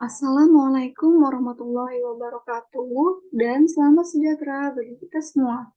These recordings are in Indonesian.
Assalamualaikum warahmatullahi wabarakatuh dan selamat sejahtera bagi kita semua.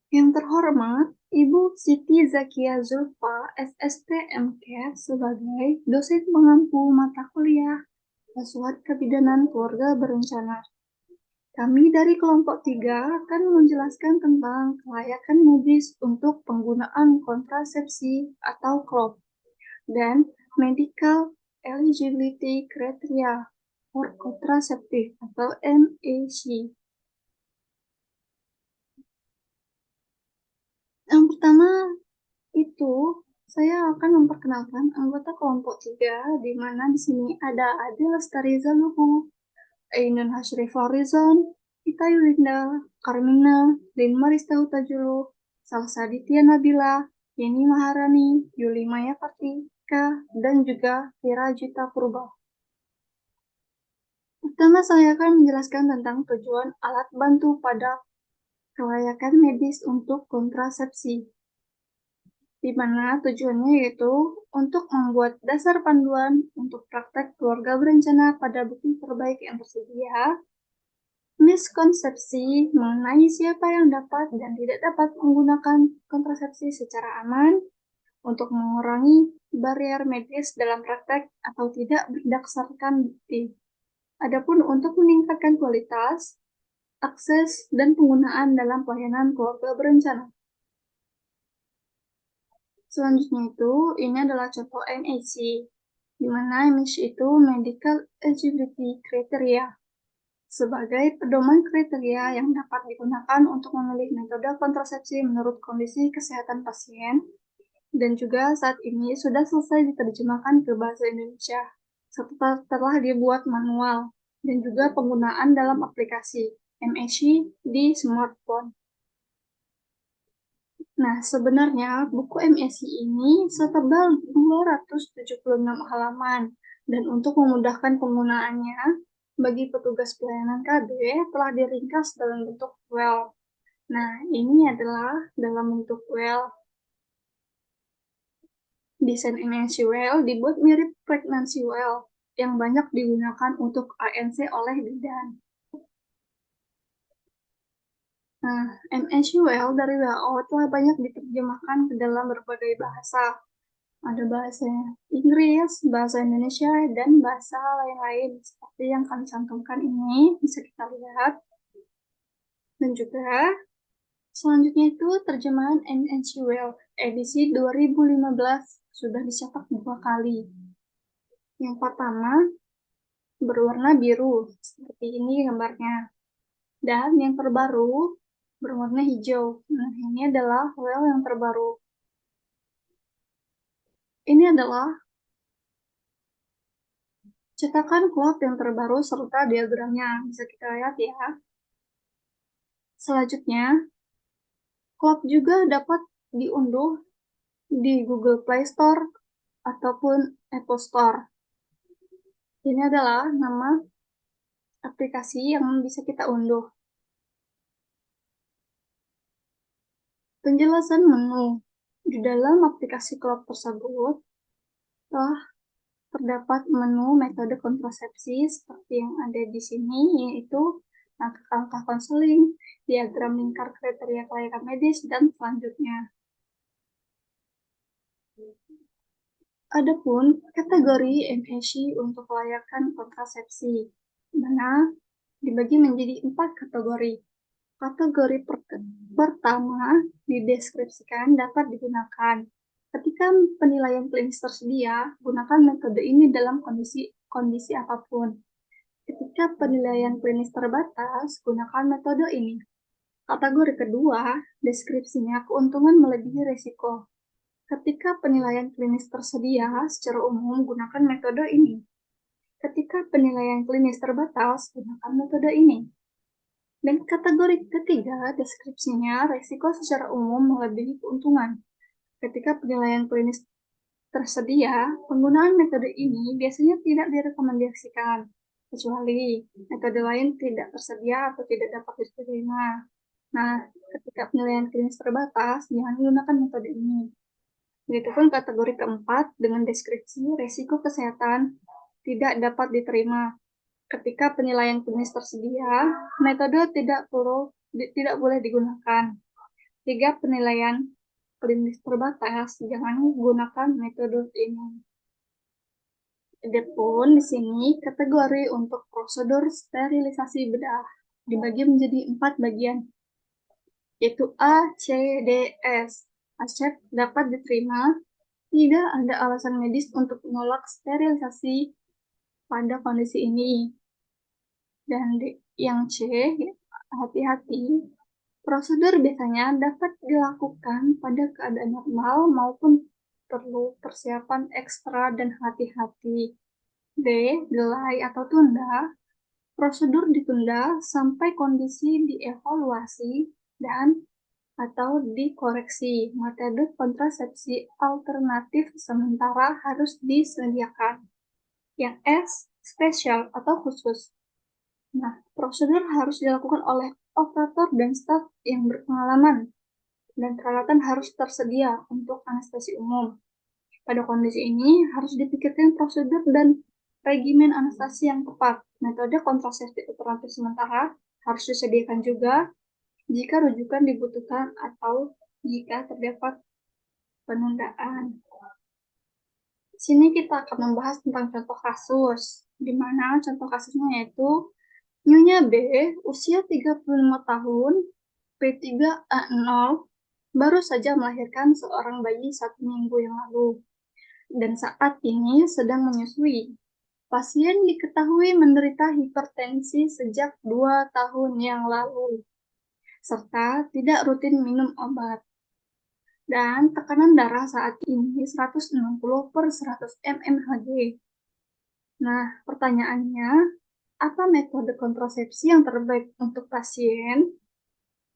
Yang terhormat, Ibu Siti Zakia Zulfa, SST MCAT sebagai dosen pengampu mata kuliah Kasuat Kebidanan Keluarga Berencana. Kami dari kelompok 3 akan menjelaskan tentang kelayakan medis untuk penggunaan kontrasepsi atau KLOP dan Medical Eligibility Criteria for Contraceptive atau MAC. Yang pertama itu saya akan memperkenalkan anggota kelompok 3, di mana di sini ada Ade Lestari Zaluhu, Ainun Hashri Farizon, Ita Yulinda, Karmina, Lin Marista Utajulu, Salsa Ditya Nabila, Yeni Maharani, Yuli Maya Kartika, dan juga Vira Jita Purba. Pertama, saya akan menjelaskan tentang tujuan alat bantu pada kelayakan medis untuk kontrasepsi, di mana tujuannya yaitu untuk membuat dasar panduan untuk praktek keluarga berencana pada bukti terbaik yang tersedia, miskonsepsi mengenai siapa yang dapat dan tidak dapat menggunakan kontrasepsi secara aman, untuk mengurangi barrier medis dalam praktek atau tidak berdasarkan bukti. Adapun untuk meningkatkan kualitas, akses, dan penggunaan dalam pelayanan keluarga berencana. Selanjutnya ini adalah contoh MAC, di mana MAC itu Medical Eligibility Criteria, sebagai pedoman kriteria yang dapat digunakan untuk memilih metode kontrasepsi menurut kondisi kesehatan pasien, dan juga saat ini sudah selesai diterjemahkan ke bahasa Indonesia, setelah dibuat manual, dan juga penggunaan dalam aplikasi MAC di smartphone. Nah, sebenarnya buku MSc ini setebal 276 halaman, dan untuk memudahkan penggunaannya, bagi petugas pelayanan KB telah diringkas dalam bentuk well. Nah, ini adalah dalam bentuk well. Desain MSc well dibuat mirip pregnancy well, yang banyak digunakan untuk ANC oleh bidan. Nah, MSUL dari WHO telah banyak diterjemahkan ke dalam berbagai bahasa. Ada bahasa Inggris, bahasa Indonesia, dan bahasa lain-lain seperti yang kami cantumkan ini, bisa kita lihat. Dan juga selanjutnya itu terjemahan MSUL edisi 2015 sudah dicetak 2 kali. Yang pertama berwarna biru, seperti ini gambarnya. Dan yang terbaru berwarna hijau. Nah, ini adalah well yang terbaru. Ini adalah cetakan KLOP yang terbaru serta diagramnya. Bisa kita lihat ya. Selanjutnya, KLOP juga dapat diunduh di Google Play Store ataupun Apple Store. Ini adalah nama aplikasi yang bisa kita unduh. Penjelasan menu. Di dalam aplikasi KLOP tersebut telah terdapat menu metode kontrasepsi seperti yang ada di sini, yaitu langkah-langkah konseling, diagram lingkar kriteria kelayakan medis, dan selanjutnya. Adapun kategori MAC untuk kelayakan kontrasepsi, mana dibagi menjadi 4 kategori. Kategori pertama dideskripsikan dapat digunakan. Ketika penilaian klinis tersedia, gunakan metode ini dalam kondisi apapun. Ketika penilaian klinis terbatas, gunakan metode ini. Kategori kedua, deskripsinya keuntungan melebihi risiko. Ketika penilaian klinis tersedia, secara umum gunakan metode ini. Ketika penilaian klinis terbatas, gunakan metode ini. Dan kategori ketiga, deskripsinya risiko secara umum melebihi keuntungan. Ketika penilaian klinis tersedia, penggunaan metode ini biasanya tidak direkomendasikan, kecuali metode lain tidak tersedia atau tidak dapat diterima. Nah, ketika penilaian klinis terbatas, jangan menggunakan metode ini. Begitupun kategori keempat dengan deskripsi risiko kesehatan tidak dapat diterima. Ketika penilaian klinis tersedia, metode tidak boleh digunakan. Jika penilaian klinis terbatas, jangan gunakan metode ini. Adapun di sini kategori untuk prosedur sterilisasi bedah dibagi menjadi 4 bagian, yaitu A, C, D, S. Acep dapat diterima, tidak ada alasan medis untuk menolak sterilisasi pada kondisi ini. Dan yang C, hati-hati, prosedur biasanya dapat dilakukan pada keadaan normal maupun perlu persiapan ekstra dan hati-hati. D, delay atau tunda, prosedur ditunda sampai kondisi dievaluasi dan atau dikoreksi. Metode kontrasepsi alternatif sementara harus disediakan. Yang S, spesial atau khusus. Nah, prosedur harus dilakukan oleh operator dan staf yang berpengalaman, dan peralatan harus tersedia untuk anestesi umum. Pada kondisi ini, harus dipikirkan prosedur dan regimen anestesi yang tepat. Metode kontrasepsi alternatif sementara harus disediakan juga jika rujukan dibutuhkan atau jika terdapat penundaan. Di sini kita akan membahas tentang contoh kasus, di mana contoh kasusnya yaitu Nyonya B, usia 35 tahun, P3A0, baru saja melahirkan seorang bayi 1 minggu yang lalu, dan saat ini sedang menyusui. Pasien diketahui menderita hipertensi sejak 2 tahun yang lalu, serta tidak rutin minum obat. Dan tekanan darah saat ini 160/100 mmHg. Nah, pertanyaannya, apa metode kontrasepsi yang terbaik untuk pasien?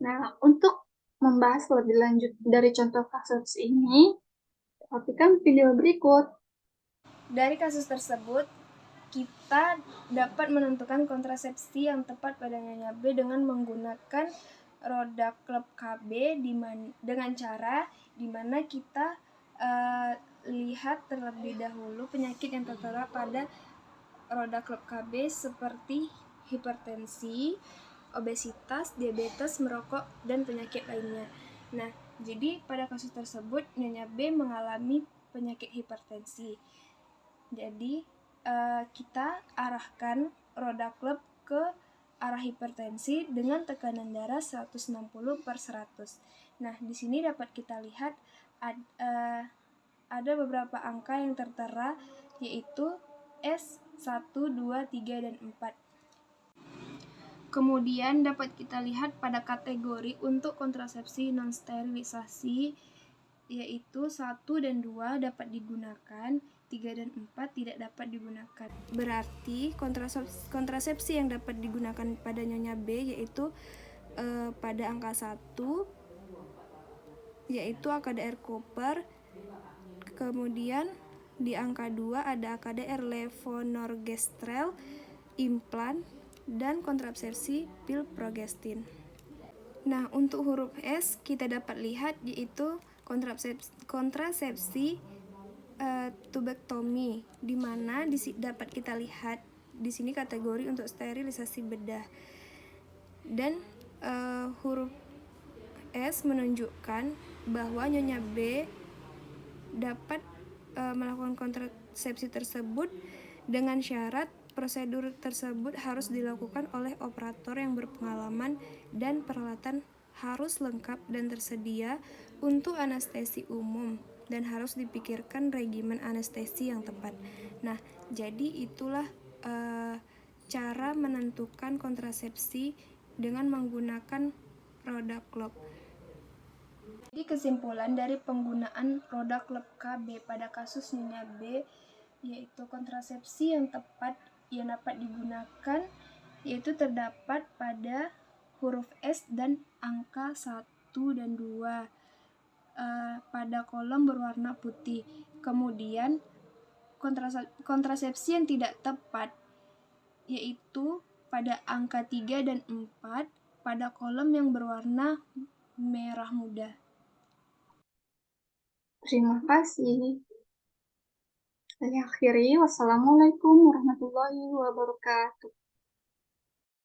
Nah, untuk membahas lebih lanjut dari contoh kasus ini, perhatikan video berikut. Dari kasus tersebut, kita dapat menentukan kontrasepsi yang tepat pada Nyonya B dengan menggunakan roda klep KB dengan cara di mana kita lihat terlebih dahulu penyakit yang tertera pada roda klep KB seperti hipertensi, obesitas, diabetes, merokok, dan penyakit lainnya. Nah, jadi pada kasus tersebut Nyonya B mengalami penyakit hipertensi. Jadi kita arahkan roda klep ke arah hipertensi dengan tekanan darah 160/100. Nah, di sini dapat kita lihat ada beberapa angka yang tertera, yaitu S1, 2, 3, dan 4. Kemudian dapat kita lihat pada kategori untuk kontrasepsi non-sterilisasi, yaitu 1 dan 2 dapat digunakan, 3 dan 4 tidak dapat digunakan. Berarti kontrasepsi yang dapat digunakan pada Nyonya B yaitu pada angka 1 yaitu AKDR Cooper, kemudian di angka 2 ada AKDR levonorgestrel, implan, dan kontrasepsi pil progestin. Nah, untuk huruf S kita dapat lihat yaitu kontrasepsi tubektomi, di mana dapat kita lihat di sini kategori untuk sterilisasi bedah. Dan huruf S menunjukkan bahwa Nyonya B dapat melakukan kontrasepsi tersebut dengan syarat prosedur tersebut harus dilakukan oleh operator yang berpengalaman dan peralatan harus lengkap dan tersedia untuk anestesi umum, dan harus dipikirkan regimen anestesi yang tepat. Nah, jadi itulah cara menentukan kontrasepsi dengan menggunakan roda klep. Jadi kesimpulan dari penggunaan roda klep KB pada kasus Nyonya B yaitu kontrasepsi yang tepat yang dapat digunakan yaitu terdapat pada huruf S dan angka 1 dan 2 pada kolom berwarna putih. Kemudian kontrasepsi yang tidak tepat yaitu pada angka 3 dan 4 pada kolom yang berwarna merah muda. Terima kasih. Saya akhiri, wassalamualaikum warahmatullahi wabarakatuh.